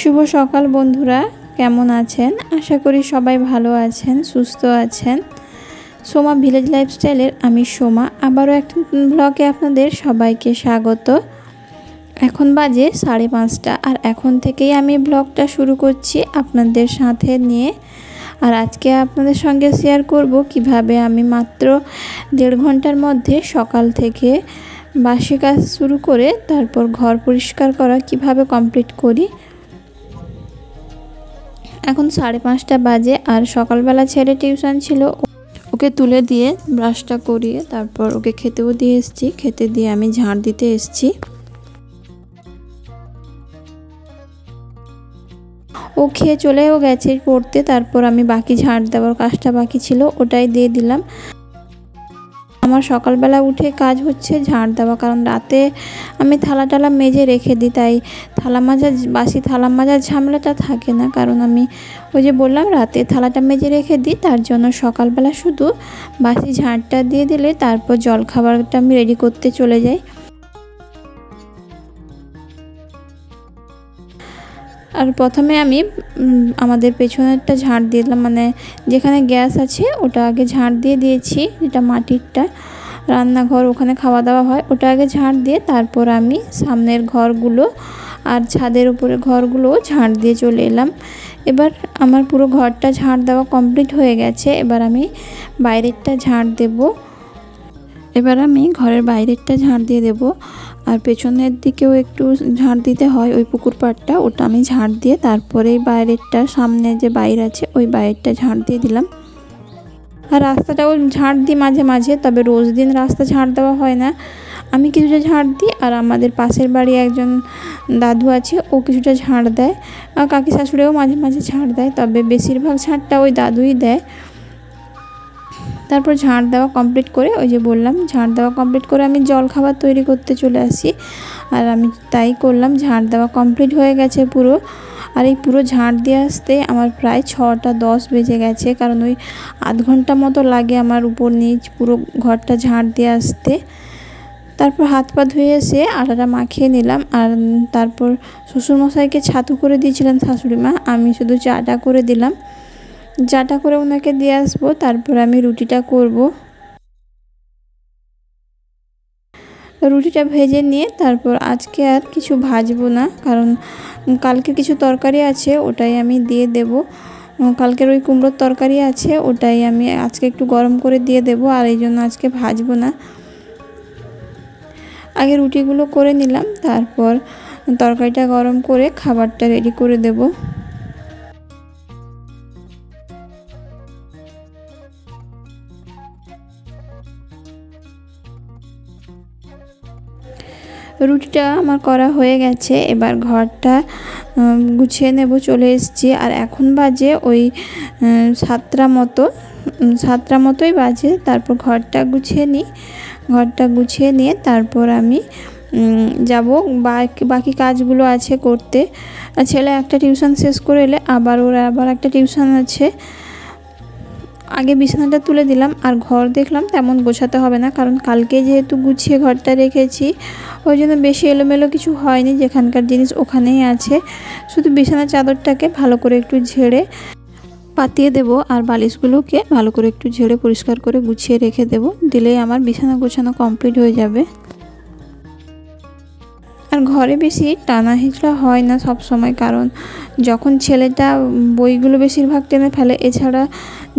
শুভ সকাল বন্ধুরা, কেমন আছেন? আশা করি সবাই ভালো আছেন, সুস্থ আছেন। সোমা ভিলেজ লাইফস্টাইলের আমি সোমা আবারও একটা ব্লগে আপনাদের সবাইকে স্বাগত। এখন বাজে 5:30 আর এখন থেকেই আমি ব্লগটা শুরু করছি আপনাদের সাথে নিয়ে। আর আজকে আপনাদের সঙ্গে শেয়ার করব কিভাবে আমি মাত্র 1.5 ঘন্টার মধ্যে সকাল থেকে বাসি কাজ শুরু করে তারপর ঘর পরিষ্কার করা কিভাবে কমপ্লিট করি। এখন 5:30 বাজে আর সকালবেলা ছেলে টিউশন ছিল, ওকে তুলে দিয়ে ব্রাশটা করিয়ে তারপর ওকে খেতেও দিয়ে এসেছি। খেতে দিয়ে আমি ঝাড় দিতে এসেছি। ও খেয়ে চলেও গেছে পড়তে, তারপর আমি বাকি ঝাড় দেওয়ার কাজটা বাকি ছিল ওটাই দিয়ে দিলাম। আমার সকালবেলা উঠে কাজ হচ্ছে ঝাড় দেওয়া, কারণ রাতে আমি থালা মেজে রেখে দিই, তাই বাসি থালা মাজার ঝামেলাটা থাকে না। কারণ আমি ওই যে বললাম রাতে থালাটা মেজে রেখে দিই, তার জন্য সকালবেলা শুধু বাসি ঝাড়টা দিয়ে দিলে তারপর জলখাবারটা আমি রেডি করতে চলে যাই। আর প্রথমে আমি আমাদের পেছনেরটা ঝাড় দিলাম, মানে যেখানে গ্যাস আছে ওটা আগে ঝাড় দিয়ে দিয়েছি, যেটা মাটিরটা রান্নাঘর, ওখানে খাওয়া দাওয়া হয়, ওটা আগে ঝাড় দিয়ে তারপর আমি সামনের ঘরগুলো আর ছাদের উপরে ঘরগুলো ঝাড় দিয়ে চলে এলাম। এবার আমার পুরো ঘরটা ঝাড় দেওয়া কমপ্লিট হয়ে গেছে। এবার আমি বাইরেরটা ঝাড় দেব। এবার আমি ঘরের বাইরেরটা ঝাড় দিয়ে দেব, আর পেছনের দিকেও একটু ঝাড় দিতে হয়, ওই পুকুর পাড়টা, ওটা আমি ঝাড় দিয়ে তারপরে বাইরেরটা, সামনে যে বাইরে আছে ওই বাইরেরটা ঝাড় দিয়ে দিলাম। আর রাস্তাটাও ঝাড় দিই মাঝে মাঝে, তবে রোজ দিন রাস্তা ঝাড় দেওয়া হয় না। আমি কিছুটা ঝাড় দিই আর আমাদের পাশের বাড়ি একজন দাদু আছে, ও কিছুটা ঝাড় দেয়, আর কাকি শাশুড়িও মাঝে মাঝে ঝাড় দেয়, তবে বেশিরভাগ ঝাড়টা ওই দাদুই দেয়। তারপর ঝাড় দেওয়া কমপ্লিট করে, ওই যে বললাম ঝাড় দেওয়া কমপ্লিট করে আমি জল খাবার তৈরি করতে চলে আসি। আর আমি তাই করলাম, ঝাড় দেওয়া কমপ্লিট হয়ে গেছে পুরো। আর এই পুরো ঝাড় দিয়ে আসতে আমার প্রায় 6:10 বেজে গেছে, কারণ ওই আধ ঘন্টা মতো লাগে আমার উপর নিচ পুরো ঘরটা ঝাড় দিয়ে আসতে। তারপর হাত পা ধুয়ে এসে আটাটা মাখিয়ে নিলাম। আর তারপর শ্বশুরমশাইকে ছাতু করে দিয়েছিলেন শাশুড়ি মা, আমি শুধু চাটা করে দিলাম। চাটা করে ওনাকে দিয়ে আসবো, তারপর আমি রুটিটা করব। রুটিটা ভেজে নিয়ে তারপর আজকে আর কিছু ভাজবো না, কারণ কালকে কিছু তরকারি আছে ওটাই আমি দিয়ে দেব। কালকের ওই কুমড়োর তরকারি আছে, ওটাই আমি আজকে একটু গরম করে দিয়ে দেব, আর এই জন্য আজকে ভাজবো না। আগে রুটিগুলো করে নিলাম, তারপর তরকারিটা গরম করে খাবারটা রেডি করে দেব। রুটিটা আমার করা হয়ে গেছে, এবার ঘরটা গুছিয়ে নেব, চলে এসেছি। আর এখন বাজে ওই 7টা মতোই বাজে। তারপর ঘরটা গুছিয়ে নিই, ঘরটা গুছিয়ে নিয়ে তারপর আমি যাব বাকি কাজগুলো আছে করতে। ছেলে একটা টিউশন শেষ করে এলে ওর আবার একটা টিউশন আছে। আগে বিছানাটা তুলে দিলাম, আর ঘর দেখলাম তেমন গোছাতে হবে না, কারণ কালকে যেহেতু গুছিয়ে ঘরটা রেখেছি ওই জন্য বেশি এলোমেলো কিছু হয়নি, যেখানকার জিনিস ওখানেই আছে। শুধু বিছানার চাদরটাকে ভালো করে একটু ঝেড়ে পাতিয়ে দেব, আর বালিশগুলোকে ভালো করে একটু ঝেড়ে পরিষ্কার করে গুছিয়ে রেখে দেব, দিলেই আমার বিছানা গোছানো কমপ্লিট হয়ে যাবে। আর ঘরে বেশি টানা হিচড়া হয় না সব সময়, কারণ যখন ছেলেটা বইগুলো বেশিরভাগ টেনে ফেলে, এছাড়া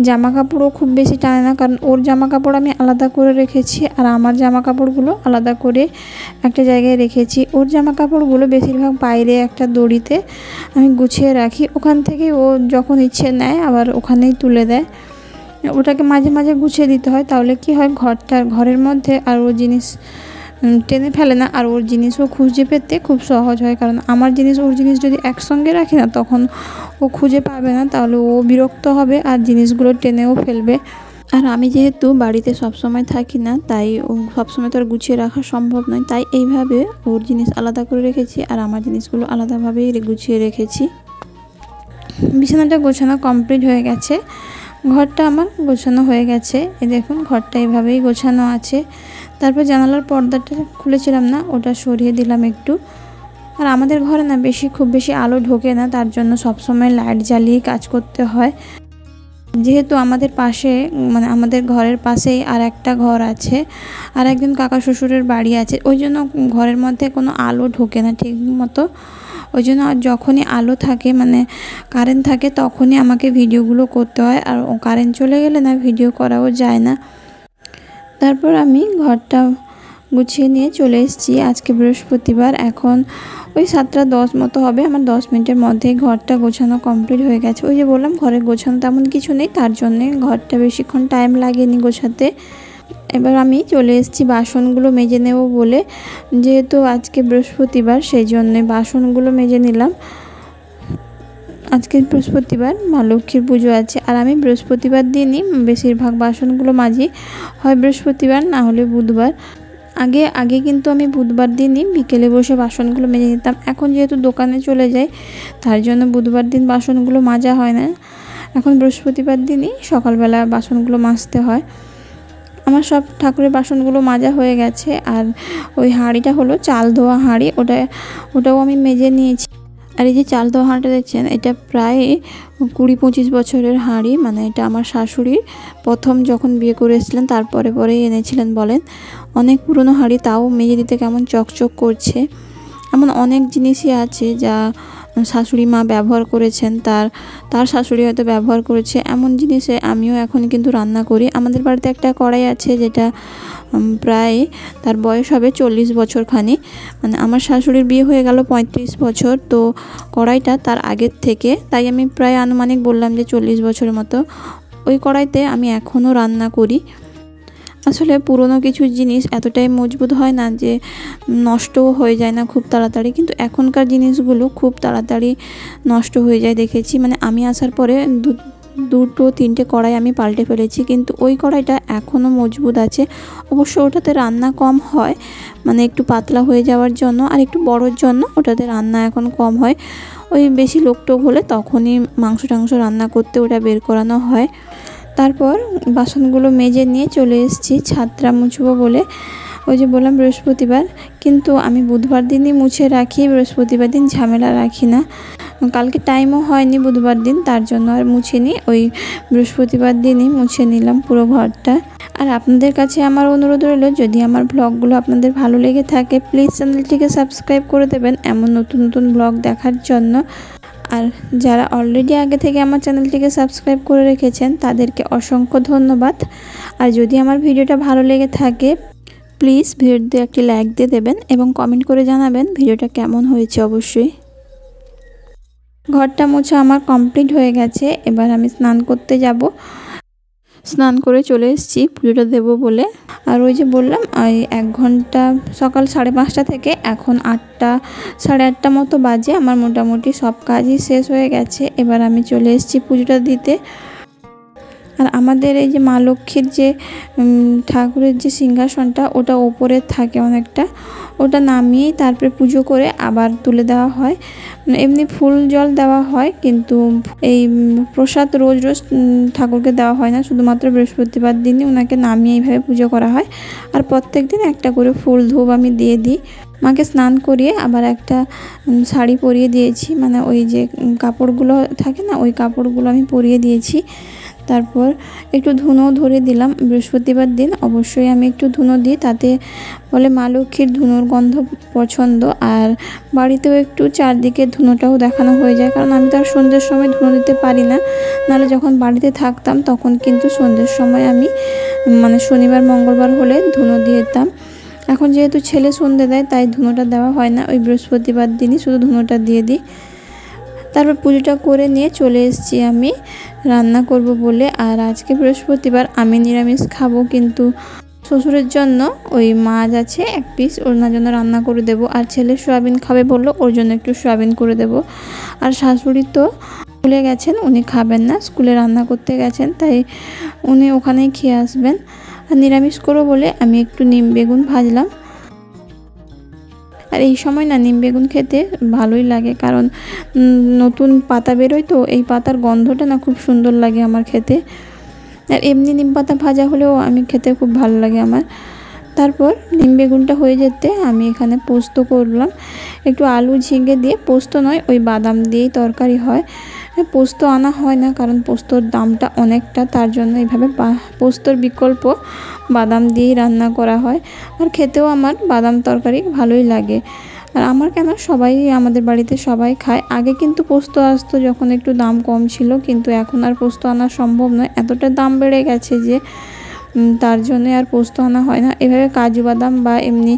জামা কাপড়ও খুব বেশি টানে না, কারণ ওর জামা কাপড় আমি আলাদা করে রেখেছি আর আমার জামা কাপড়গুলো আলাদা করে একটা জায়গায় রেখেছি। ওর জামা কাপড়গুলো বেশিরভাগ বাইরে একটা দড়িতে আমি গুছিয়ে রাখি, ওখান থেকে ও যখন ইচ্ছে নেয় আবার ওখানেই তুলে দেয়। ওটাকে মাঝে মাঝে গুছিয়ে দিতে হয়, তাহলে কি হয় ঘরের মধ্যে আর ও জিনিস টেনে ফেলে না, আর ওর জিনিসও খুঁজে পেতে খুব সহজ হয়। কারণ আমার জিনিস ওর জিনিস যদি একসঙ্গে রাখি না, তখন ও খুঁজে পাবে না, তাহলে ও বিরক্ত হবে আর জিনিসগুলো টেনেও ফেলবে। আর আমি যেহেতু বাড়িতে সবসময় থাকি না, তাই ও সবসময় তো আর গুছিয়ে রাখা সম্ভব নয়, তাই এইভাবে ওর জিনিস আলাদা করে রেখেছি আর আমার জিনিসগুলো আলাদাভাবেই গুছিয়ে রেখেছি। বিছানাটা গোছানো কমপ্লিট হয়ে গেছে, ঘরটা আমার গোছানো হয়ে গেছে। এই দেখুন ঘরটা এভাবেই গোছানো আছে। তারপর জানালার পর্দাটা খুলেছিলাম না, ওটা সরিয়ে দিলাম একটু। আর আমাদের ঘরে না খুব বেশি আলো ঢোকে না, তার জন্য সবসময় লাইট জ্বালিয়ে কাজ করতে হয়। যেহেতু আমাদের পাশে মানে আমাদের ঘরের পাশেই আর একটা ঘর আছে, আর একজন কাকা শ্বশুরের বাড়ি আছে, ওই জন্য ঘরের মধ্যে কোনো আলো ঢোকে না ঠিক মতো। ওই জন্য যখনই আলো থাকে মানে কারেন্ট থাকে তখনই আমাকে ভিডিওগুলো করতে হয়, আর কারেন্ট চলে গেলে না ভিডিও করাও যায় না। তারপর আমি ঘরটা গুছিয়ে নিয়ে চলে এসেছি। আজকে বৃহস্পতিবার, এখন ওই 7টা 10 মতো হবে। আমার 10 মিনিটের মধ্যে ঘরটা গোছানো কমপ্লিট হয়ে গেছে। ওই যে বললাম ঘরে গোছানো তেমন কিছু নেই, তার জন্যে ঘরটা বেশিক্ষণ টাইম লাগেনি গোছাতে। এবার আমি চলে এসেছি বাসনগুলো মেজে নেব বলে, যেহেতু আজকে বৃহস্পতিবার সেই জন্যে বাসনগুলো মেজে নিলাম। আজকে বৃহস্পতিবার, মা লক্ষ্মীর পুজো আছে, আর আমি বৃহস্পতিবার দিনই বেশিরভাগ বাসনগুলো মাজি, হয় বৃহস্পতিবার না হলে বুধবার। আগে কিন্তু আমি বুধবার দিনই বিকেলে বসে বাসনগুলো মেজে নিতাম। এখন যেহেতু দোকানে চলে যাই তার জন্য বুধবার দিন বাসনগুলো মাজা হয় না। এখন বৃহস্পতিবার দিনই সকালবেলা বাসনগুলো মাজতে হয়। আমার সব ঠাকুরের বাসনগুলো মাজা হয়ে গেছে। আর ওই হাঁড়িটা হলো চাল ধোয়া হাঁড়ি, ওটাও আমি মেজে নিয়েছি। আর এই যে চাল ধোয়া হাঁড়িটা দেখছেন, এটা প্রায় 20-25 বছরের হাঁড়ি। মানে এটা আমার শাশুড়ি প্রথম যখন বিয়ে করে এসেছিলেন তারপরে পরেই এনেছিলেন বলেন। অনেক পুরনো হাঁড়ি, তাও মেজে দিতে কেমন চকচক করছে। এমন অনেক জিনিসই আছে যা শাশুড়ি মা ব্যবহার করেছেন, তার শাশুড়ি হয়তো ব্যবহার করেছে। এমন জিনিসে আমিও এখন কিন্তু রান্না করি। আমাদের বাড়িতে একটা কড়াই আছে যেটা প্রায় তার বয়স হবে 40 বছর খানি। মানে আমার শাশুড়ির বিয়ে হয়ে গেল 35 বছর, তো কড়াইটা তার আগের থেকে, তাই আমি প্রায় আনুমানিক বললাম যে 40 বছরের মতো। ওই কড়াইতে আমি এখনও রান্না করি। আসলে পুরনো কিছু জিনিস এতটাই মজবুত হয় না যে নষ্টও হয়ে যায় না খুব তাড়াতাড়ি, কিন্তু এখনকার জিনিসগুলো খুব তাড়াতাড়ি নষ্ট হয়ে যায় দেখেছি। মানে আমি আসার পরে 2-3টে কড়াই আমি পাল্টে ফেলেছি, কিন্তু ওই কড়াইটা এখনও মজবুত আছে। অবশ্য ওটাতে রান্না কম হয়, মানে একটু পাতলা হয়ে যাওয়ার জন্য আর একটু বড়োর জন্য ওটাতে রান্না এখন কম হয়। ওই বেশি লোকটোক হলে তখনই মাংস টাংস রান্না করতে ওটা বের করানো হয়। তারপর বাসনগুলো মেজে নিয়ে চলে এসেছি ছাদটা মুছবো বলে। ওই যে বললাম বৃহস্পতিবার, কিন্তু আমি বুধবার দিনই মুছে রাখি, বৃহস্পতিবার দিন ঝামেলা রাখি না। কালকে টাইমও হয়নি বুধবার দিন, তার জন্য আর মুছিনি, ওই বৃহস্পতিবার দিনই মুছে নিলাম পুরো ঘরটা। আর আপনাদের কাছে আমার অনুরোধ রইল, যদি আমার ব্লগগুলো আপনাদের ভালো লেগে থাকে প্লিজ চ্যানেলটিকে সাবস্ক্রাইব করে দেবেন এমন নতুন নতুন ব্লগ দেখার জন্য। আর যারা অলরেডি আগে থেকে আমার চ্যানেলটিকে সাবস্ক্রাইব করে রেখেছেন তাদেরকে অসংখ্য ধন্যবাদ। আর যদি আমার ভিডিওটা ভালো লেগে থাকে প্লিজ ভিডিওতে একটি লাইক দিয়ে দেবেন এবং কমেন্ট করে জানাবেন ভিডিওটা কেমন হয়েছে। অবশ্যই ঘরটা মোছা আমার কমপ্লিট হয়ে গেছে। এবার আমি স্নান করতে যাব। স্নান করে চলে এসেছি পুজোটা দেবো বলে। আর ওই যে বললাম ওই 1 ঘন্টা, সকাল 5:30 থেকে এখন 8টা 8:30 মতো বাজে। আমার মোটামুটি সব কাজই শেষ হয়ে গেছে। এবার আমি চলে এসেছি পুজোটা দিতে। আর আমাদের এই যে মা লক্ষ্মীর যে ঠাকুরের যে সিংহাসনটা ওটা ওপরে থাকে অনেকটা, ওটা নামিয়েই তারপরে পুজো করে আবার তুলে দেওয়া হয়। এমনি ফুল জল দেওয়া হয়, কিন্তু এই প্রসাদ রোজ রোজ ঠাকুরকে দেওয়া হয় না, শুধুমাত্র বৃহস্পতিবার দিনই ওনাকে নামিয়ে এইভাবে পুজো করা হয়। আর প্রত্যেক দিন একটা করে ফুল ধূপ আমি দিয়ে দিই। মাকে স্নান করিয়ে আবার একটা শাড়ি পরিয়ে দিয়েছি, মানে ওই যে কাপড়গুলো থাকে না ওই কাপড়গুলো আমি পরিয়ে দিয়েছি। তারপর একটু ধুনো ধরে দিলাম। বৃহস্পতিবার দিন অবশ্যই আমি একটু ধুনো দিই, তাতে বলে মা লক্ষ্মীর ধুনোর গন্ধ পছন্দ। আর বাড়িতেও একটু চারদিকে ধুনোটাও দেখানো হয়ে যায়, কারণ আমি তো আর সন্ধ্যের সময় ধুনো দিতে পারি না। নাহলে যখন বাড়িতে থাকতাম তখন কিন্তু সন্ধ্যের সময় আমি মানে শনিবার মঙ্গলবার হলে ধুনো দিয়ে দিতাম। এখন যেহেতু ছেলে সন্ধ্যে দেয় তাই ধুনোটা দেওয়া হয় না, ওই বৃহস্পতিবার দিনই শুধু ধুনোটা দিয়ে দিই। তারপর পুজোটা করে নিয়ে চলে এসেছি আমি রান্না করব বলে। আর আজকে বৃহস্পতিবার আমি নিরামিষ খাবো, কিন্তু শ্বশুরের জন্য ওই মাছ আছে 1 পিস, ওনার জন্য রান্না করে দেব। আর ছেলে সয়াবিন খাবে বললো, ওর জন্য একটু সয়াবিন করে দেব। আর শাশুড়ি তো স্কুলে গেছেন, উনি খাবেন না, স্কুলে রান্না করতে গেছেন, তাই উনি ওখানেই খেয়ে আসবেন। আর নিরামিষ করবো বলে আমি একটু নিম বেগুন ভাজলাম। আর এই সময় না নিম বেগুন খেতে ভালোই লাগে, কারণ নতুন পাতা বেরোয় তো এই পাতার গন্ধটা না খুব সুন্দর লাগে আমার খেতে। আর এমনি নিম পাতা ভাজা হলেও আমি খেতে খুব ভালো লাগে আমার। তারপর নিম বেগুনটা হয়ে যেতে আমি এখানে পোস্ত করলাম, একটু আলু ঝিঙে দিয়ে, পোস্ত নয় ওই বাদাম দিয়েই তরকারি হয়। পোস্ত আনা হয় না কারণ পোস্তর দামটা অনেকটা, তার জন্য এইভাবে পোস্তর বিকল্প বাদাম দিয়েই রান্না করা হয়। আর খেতেও আমার বাদাম তরকারি ভালোই লাগে। আর আমার কেন, সবাই আমাদের বাড়িতে সবাই খায়। আগে কিন্তু পোস্ত আসতো যখন একটু দাম কম ছিল, কিন্তু এখন আর পোস্ত আনা সম্ভব নয়, এতটা দাম বেড়ে গেছে যে তার জন্য আর পোস্ত আনা হয় না। এভাবে কাজু বাদাম বা এমনি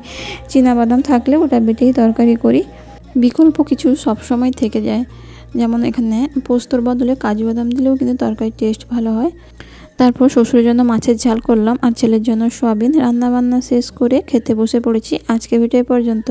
চীনা বাদাম থাকলে ওটা বেটেই তরকারি করি। বিকল্প কিছু সব সময় থেকে যায়, যেমন এখানে পোস্তর বদলে কাজু বাদাম দিলেও কিন্তু তরকারির টেস্ট ভালো হয়। তারপর শ্বশুরের জন্য মাছের ঝাল করলাম আর ছেলের জন্য সয়াবিন। রান্না বান্না শেষ করে খেতে বসে পড়েছি। আজকে ভিডিও পর্যন্ত।